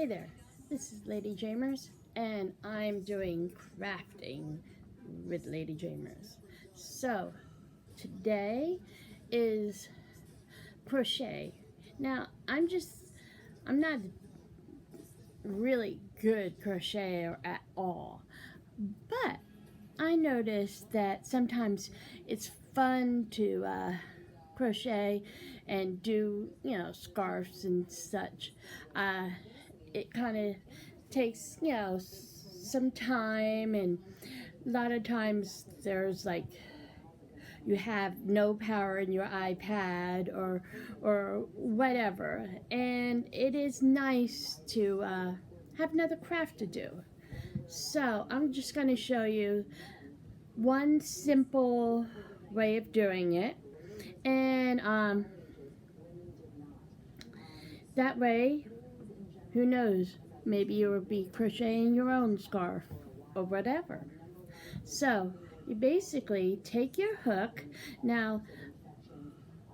Hey there, this is LadyJamers, and I'm doing crafting with LadyJamers. So, today is crochet. Now, I'm not really good crocheter at all, but I noticed that sometimes it's fun to crochet and do, scarves and such. Uh, it kind of takes, some time, and a lot of times there's like you have no power in your iPad or whatever, and it is nice to have another craft to do. So I'm just going to show you one simple way of doing it, and that way, who knows, maybe you will be crocheting your own scarf or whatever. So you basically take your hook. Now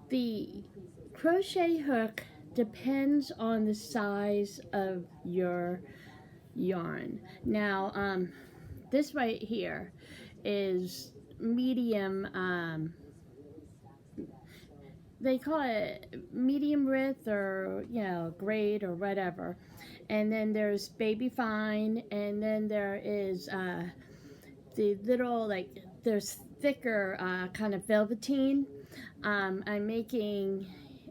the crochet hook depends on the size of your yarn. Now this right here is medium, they call it medium width, or grade or whatever. And then there's baby fine, and then there is the little, like, there's thicker kind of velveteen. I'm making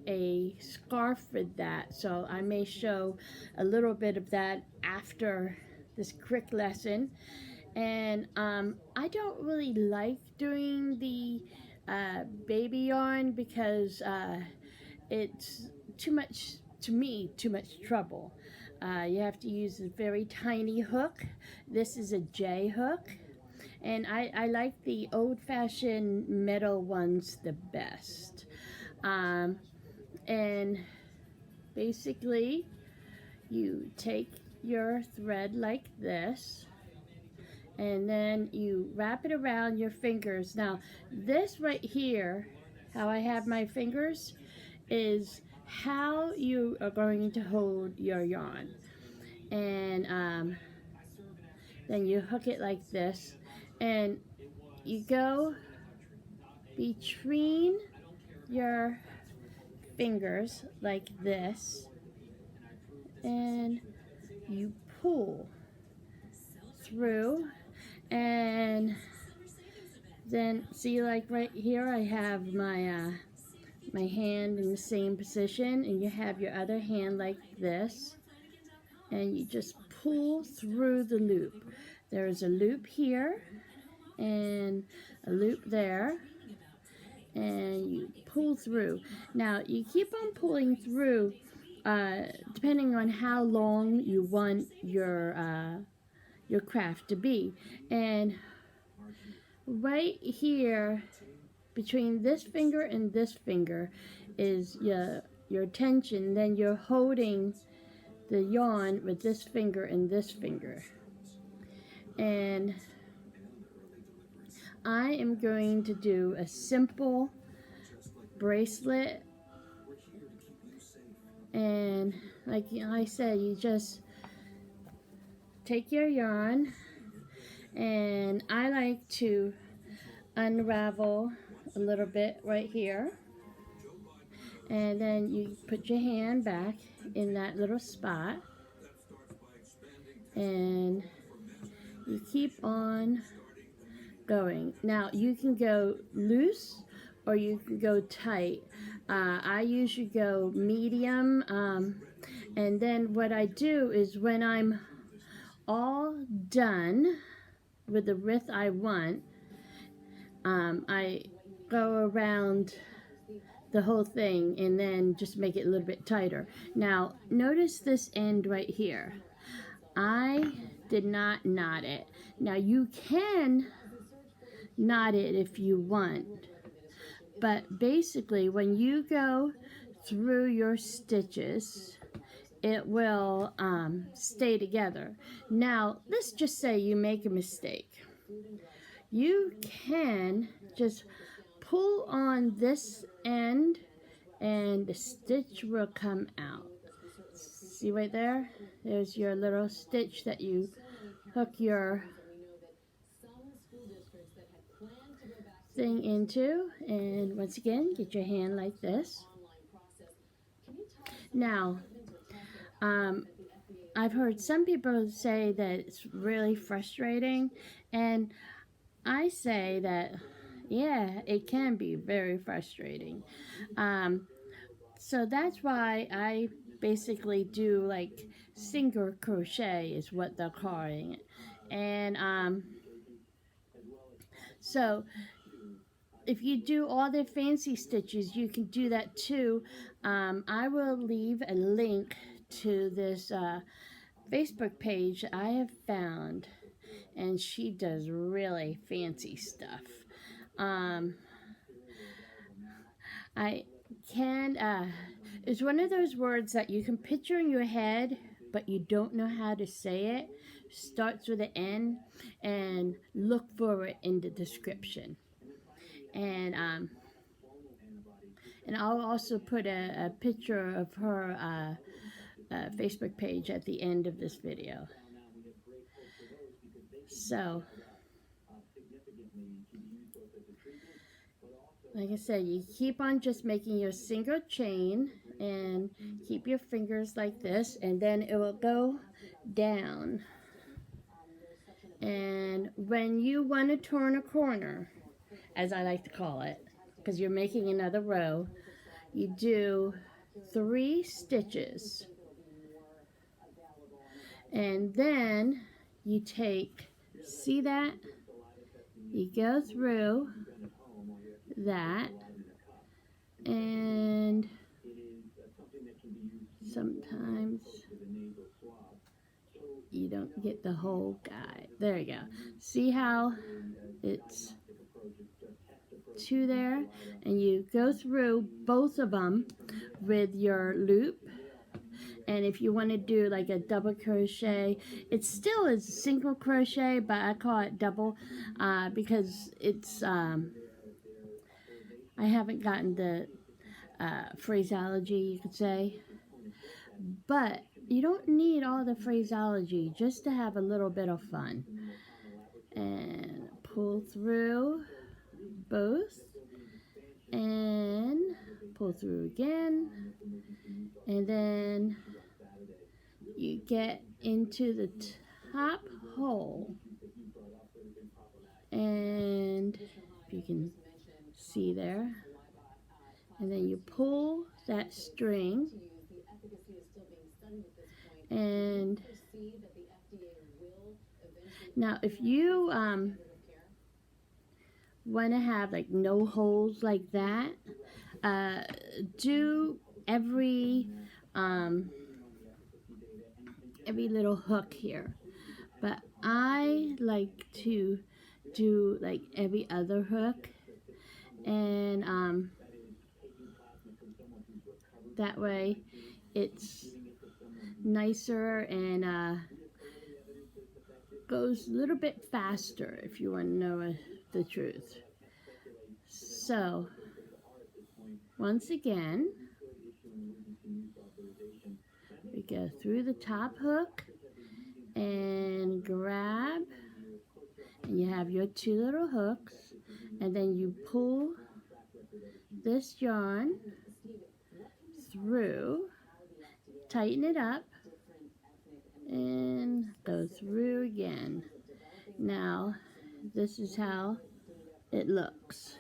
a scarf with that, so I may show a little bit of that after this quick lesson. And I don't really like doing the baby yarn because it's too much, to me, too much trouble. You have to use a very tiny hook. This is a J hook, and I like the old-fashioned metal ones the best. And basically you take your thread like this, and then you wrap it around your fingers. Now this right here, how I have my fingers, is how you are going to hold your yarn. And then you hook it like this, and you go between your fingers like this, and you pull through. And then see, like right here, I have my my hand in the same position, and you have your other hand like this, and you just pull through the loop. There's a loop here and a loop there, and you pull through. Now you keep on pulling through depending on how long you want your craft to be. And right here between this finger and this finger is your tension. Then you're holding the yarn with this finger and this finger. And I am going to do a simple bracelet, and like I said, you just take your yarn, and I like to unravel a little bit right here, and then you put your hand back in that little spot, and you keep on going. Now you can go loose or you can go tight. I usually go medium, and then what I do is, when I'm all done with the width I want, I go around the whole thing and then just make it a little bit tighter. Now notice this end right here. I did not knot it. Now you can knot it if you want, but basically when you go through your stitches, it will stay together. Now let's just say you make a mistake. You can just pull on this end and the stitch will come out. See right there? There's your little stitch that you hook your thing into, and once again, get your hand like this. Now, I've heard some people say that it's really frustrating, and I say that, yeah, it can be very frustrating. So that's why I basically do like single crochet is what they're calling it. And so if you do all the fancy stitches, you can do that too. I will leave a link to this Facebook page I have found, and she does really fancy stuff. I can, it's one of those words that you can picture in your head, but you don't know how to say it. Starts with an N, and look for it in the description. And I'll also put a picture of her Facebook page at the end of this video. So, like I said, you keep on just making your single chain and keep your fingers like this, and then it will go down. And when you want to turn a corner, as I like to call it, because you're making another row, you do 3 stitches. And then you take, see that? You go through that, and sometimes you don't get the whole guy. There you go. See how it's 2 there? And you go through both of them with your loop. And if you want to do like a double crochet, it still is single crochet, but I call it double because it's I haven't gotten the phraseology, you could say, but you don't need all the phraseology, just to have a little bit of fun. And pull through both, and pull through again, and then you get into the top hole, and if you can see there, and then you pull that string, and now if you want to have like no holes like that, do every little hook here, but I like to do like every other hook, and that way it's nicer and goes a little bit faster, if you want to know the truth. So once again, we go through the top hook and grab, and you have your 2 little hooks, and then you pull this yarn through, tighten it up, and go through again. Now this is how it looks.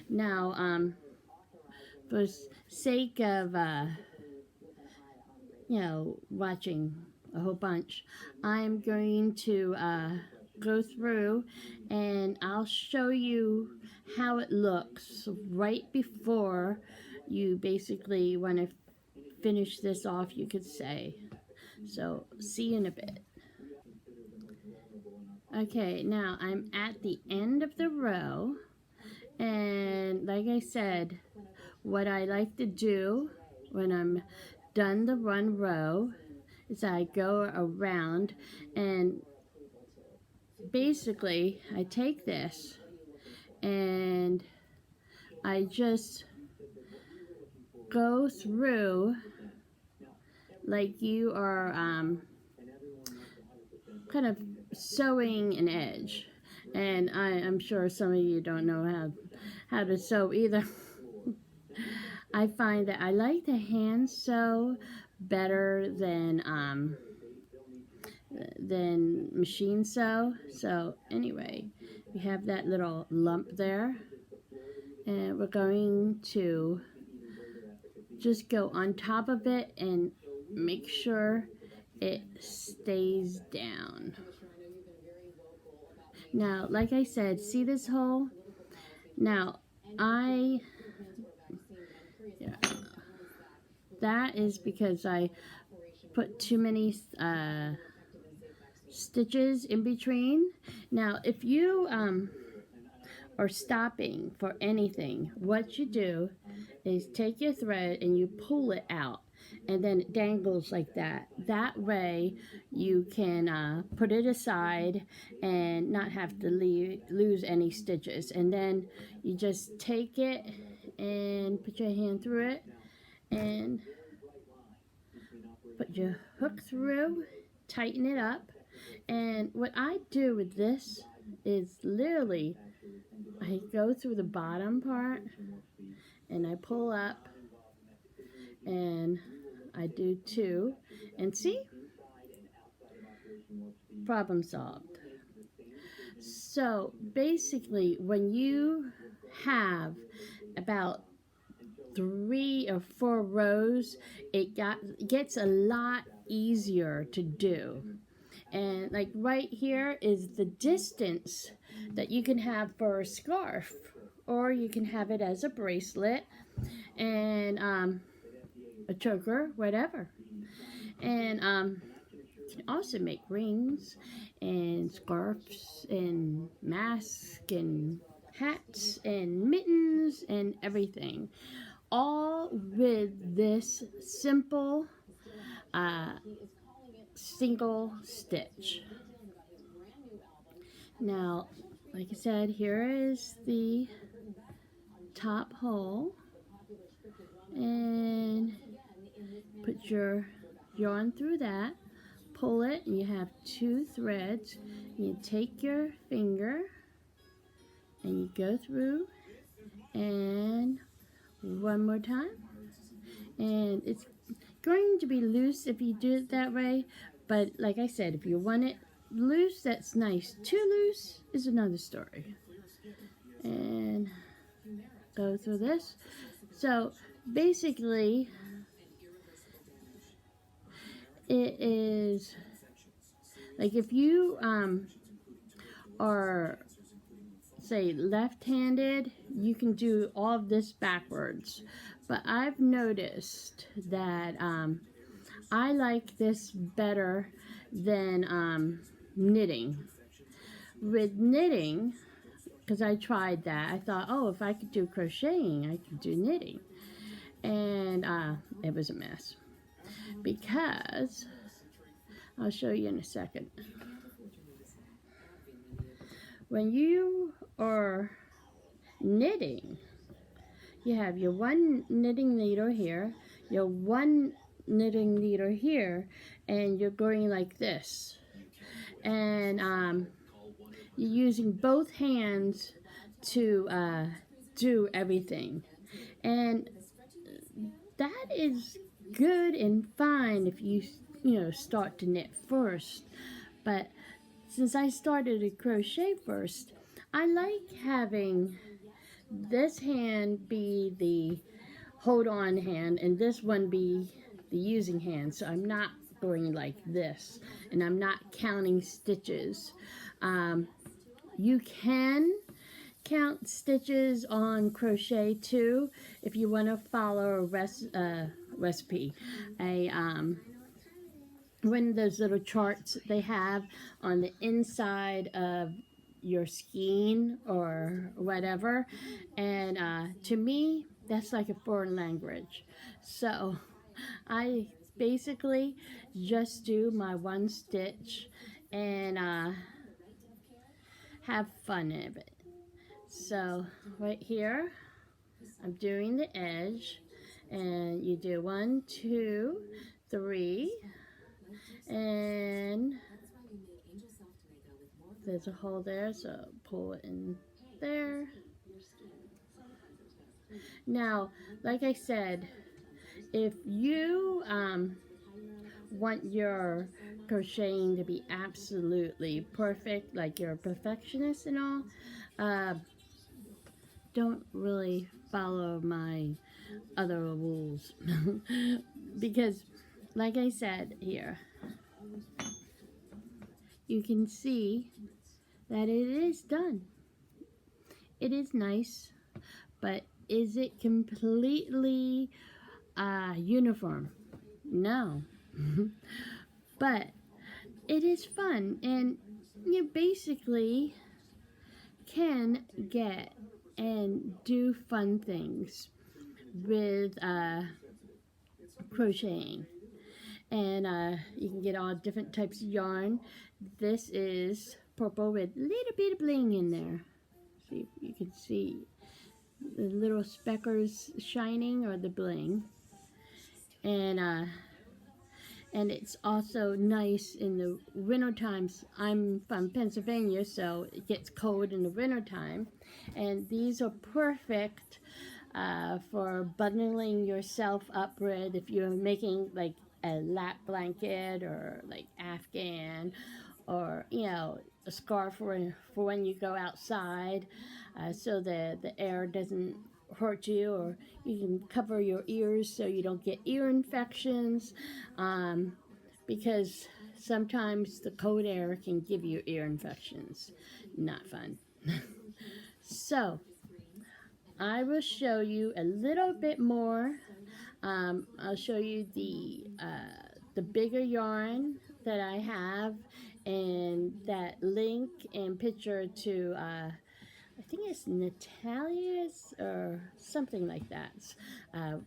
Now for sake of you know, watching a whole bunch, I'm going to go through and I'll show you how it looks right before you basically want to finish this off, you could say. So see you in a bit. Okay, now I'm at the end of the row, and like I said, what I like to do when I'm done the 1 row is I go around, and basically I take this and I just go through like you are kind of sewing an edge. And I'm sure some of you don't know how to sew either. I find that I like to hand sew better than machine sew. So anyway, we have that little lump there, and we're going to just go on top of it and make sure it stays down. Now, like I said, see this hole? Now, that is because I put too many stitches in between. Now, if you are stopping for anything, what you do is take your thread and you pull it out, and then it dangles like that. That way you can put it aside and not have to lose any stitches. And then you just take it and put your hand through it and put your hook through, tighten it up. And what I do with this is literally I go through the bottom part and I pull up and I do two, and see, problem solved. So basically, when you have about 3 or 4 rows, it gets a lot easier to do. And like right here is the distance that you can have for a scarf, or you can have it as a bracelet and a choker, whatever. And you can also make rings and scarves and masks and hats and mittens and everything, all with this simple single stitch. Now, like I said, here is the top hole, and put your yarn through that, pull it, and you have 2 threads. You take your finger and you go through, and one more time, and it's going to be loose if you do it that way, but like I said, if you want it loose, that's nice. Too loose is another story. And go through this. So basically it is like if you are, say, left-handed, you can do all of this backwards, but I've noticed that I like this better than knitting. With knitting, because I tried that, I thought, oh, if I could do crocheting, I could do knitting, and it was a mess, because I'll show you in a second. When you are knitting, you have your one knitting needle here, your one knitting needle here, and you're going like this, and you're using both hands to do everything, and that is good and fine if you start to knit first. But since I started to crochet first, I like having this hand be the hold on hand and this one be the using hand, so I'm not going like this and I'm not counting stitches. You can count stitches on crochet too if you want to follow a recipe, one of those little charts they have on the inside of your skein or whatever, and to me that's like a foreign language, so I basically just do my one stitch and have fun of it. So right here I'm doing the edge, and you do 1, 2, 3, and there's a hole there, so pull it in there. Now, like I said, if you want your crocheting to be absolutely perfect, like you're a perfectionist and all, don't really follow my other rules. Because, like I said here, you can see that it is done. It is nice, but is it completely uniform? No. But it is fun, and you basically can get and do fun things with crocheting. And you can get all different types of yarn. This is purple with a little bit of bling in there. See if you can see the little speckles shining, or the bling. And it's also nice in the winter times. I'm from Pennsylvania, so it gets cold in the winter time. And these are perfect for bundling yourself up with if you're making like a lap blanket, or like Afghan, or a scarf for when you go outside, so the air doesn't hurt you, or you can cover your ears so you don't get ear infections, because sometimes the cold air can give you ear infections. Not fun. So I will show you a little bit more. I'll show you the bigger yarn that I have, and that link and picture to I think it's Natalia's or something like that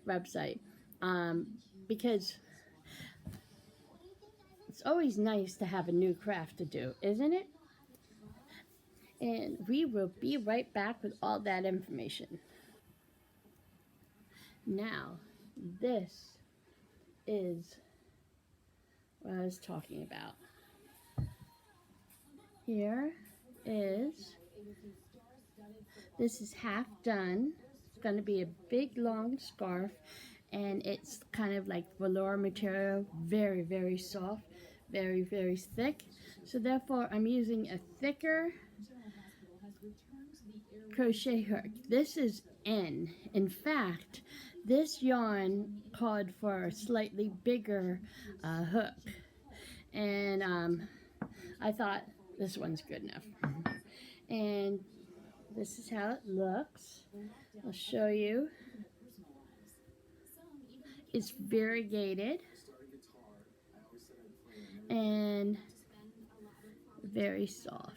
website, because it's always nice to have a new craft to do, isn't it? And we will be right back with all that information. Now, this is what I was talking about. Here is, this is half done. It's going to be a big long scarf, and it's kind of like velour material, very, very soft, very, very thick. So therefore I'm using a thicker crochet hook. This is N. In fact, this yarn called for a slightly bigger hook, and I thought this one's good enough. And this is how it looks. I'll show you. It's variegated and very soft.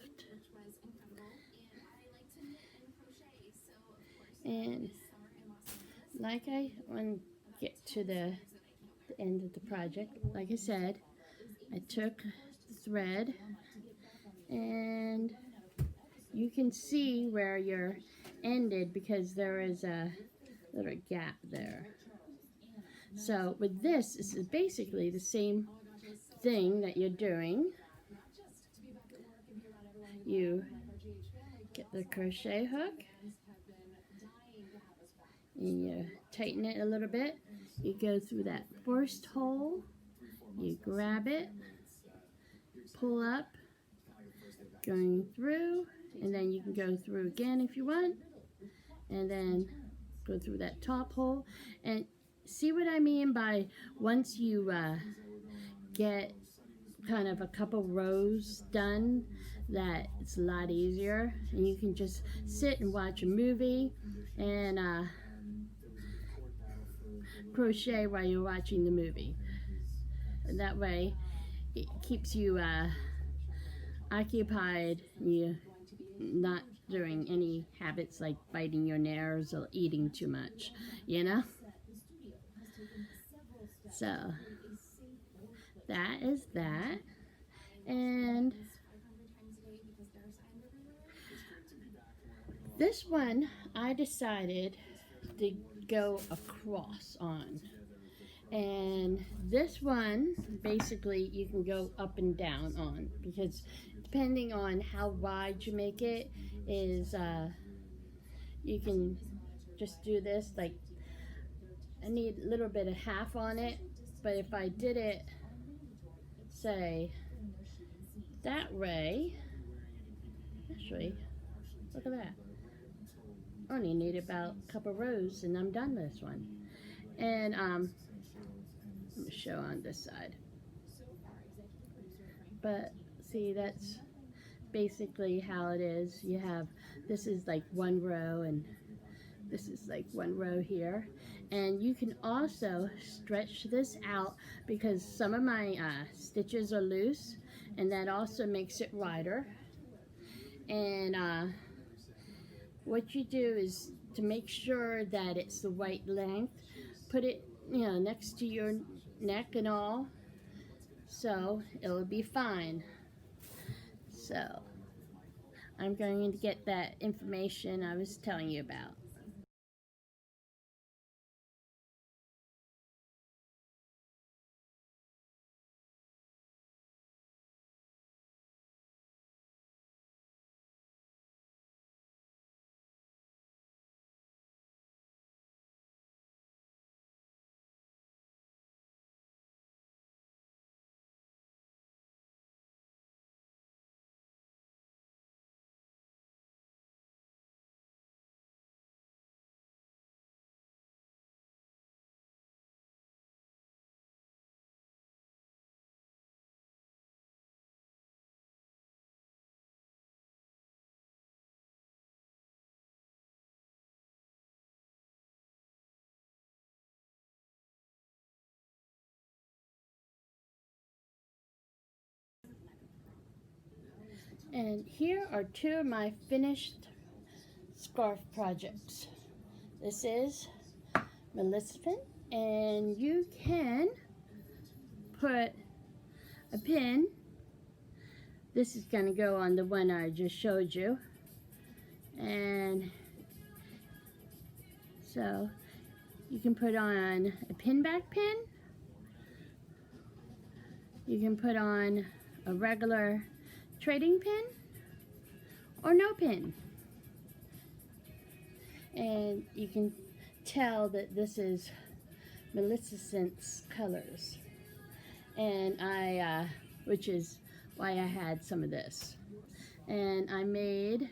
And like I want to get to the end of the project, like I said, I took the thread, and you can see where you're ended because there is a little gap there. So with this is basically the same thing that you're doing. You get the crochet hook, and you tighten it a little bit. You go through that first hole, you grab it, pull up, going through, and then you can go through again if you want, and then go through that top hole. And see what I mean by once you get kind of a couple rows done, that it's a lot easier, and you can just sit and watch a movie and crochet while you're watching the movie. And that way it keeps you occupied, you're not doing any habits like biting your nails or eating too much, you know? So that is that. And this one I decided to go across on, And this one, basically, you can go up and down on, because depending on how wide you make it, is you can just do this. Like, I need a little bit of half on it, but if I did it, say, that way, actually, look at that. I only need about a couple rows and I'm done with this one. And let me show on this side. But see, that's basically how it is. You have, this is like one row and this is like one row here. And you can also stretch this out because some of my stitches are loose, and that also makes it wider. And what you do is, to make sure that it's the right length, put it, you know, next to your neck and all, so it'll be fine. So I'm going to get that information I was telling you about. And here are two of my finished scarf projects. This is Maleficent, and you can put a pin. This is going to go on the one I just showed you. And so you can put on a pin back pin. You can put on a regular trading pin or no pin. And you can tell that this is Maleficent's colors. And which is why I had some of this. And I made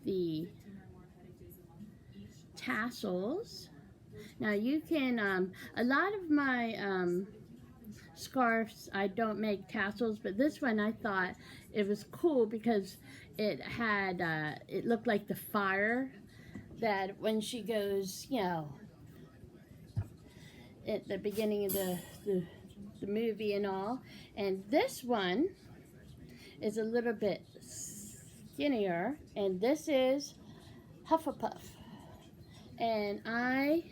the tassels. Now you can, a lot of my scarves, I don't make tassels, but this one I thought it was cool because it had, it looked like the fire that when she goes, you know, at the beginning of the movie and all. And this one is a little bit skinnier, and this is Hufflepuff. And I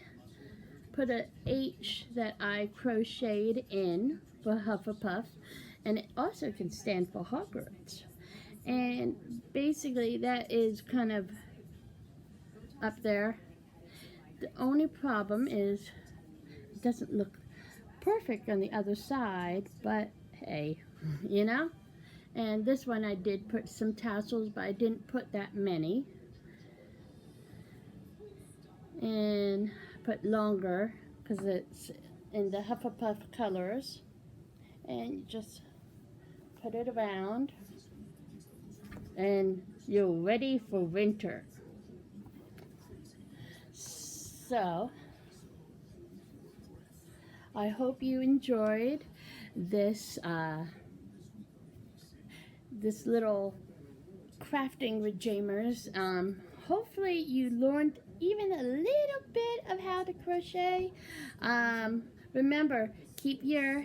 put an H that I crocheted in for Hufflepuff, and it also can stand for Hogwarts. And basically that is kind of up there. The only problem is it doesn't look perfect on the other side, but hey, you know. And this one I did put some tassels, but I didn't put that many. And put longer because it's in the Hufflepuff colors. And you just put it around and you're ready for winter. So I hope you enjoyed this this little crafting with Jamers. Hopefully you learned even a little bit of how to crochet. Remember, keep your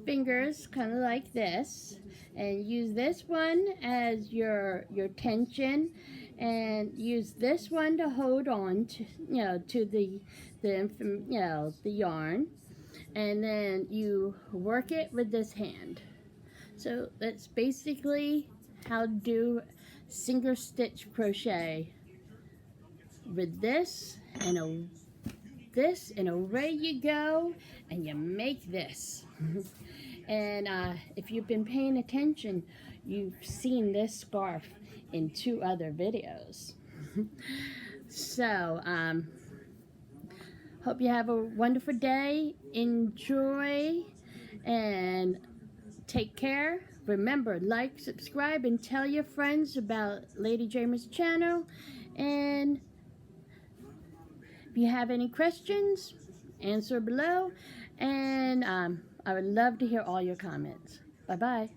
fingers kind of like this, and use this one as your tension, and use this one to hold on to, you know, to the yarn, and then you work it with this hand. So that's basically how to do single stitch crochet with this and a this, and away you go, and you make this. And if you've been paying attention, you've seen this scarf in 2 other videos. So, hope you have a wonderful day. Enjoy and take care. Remember, like, subscribe, and tell your friends about LadyJamers channel. And if you have any questions, answer below. And I would love to hear all your comments. Bye-bye.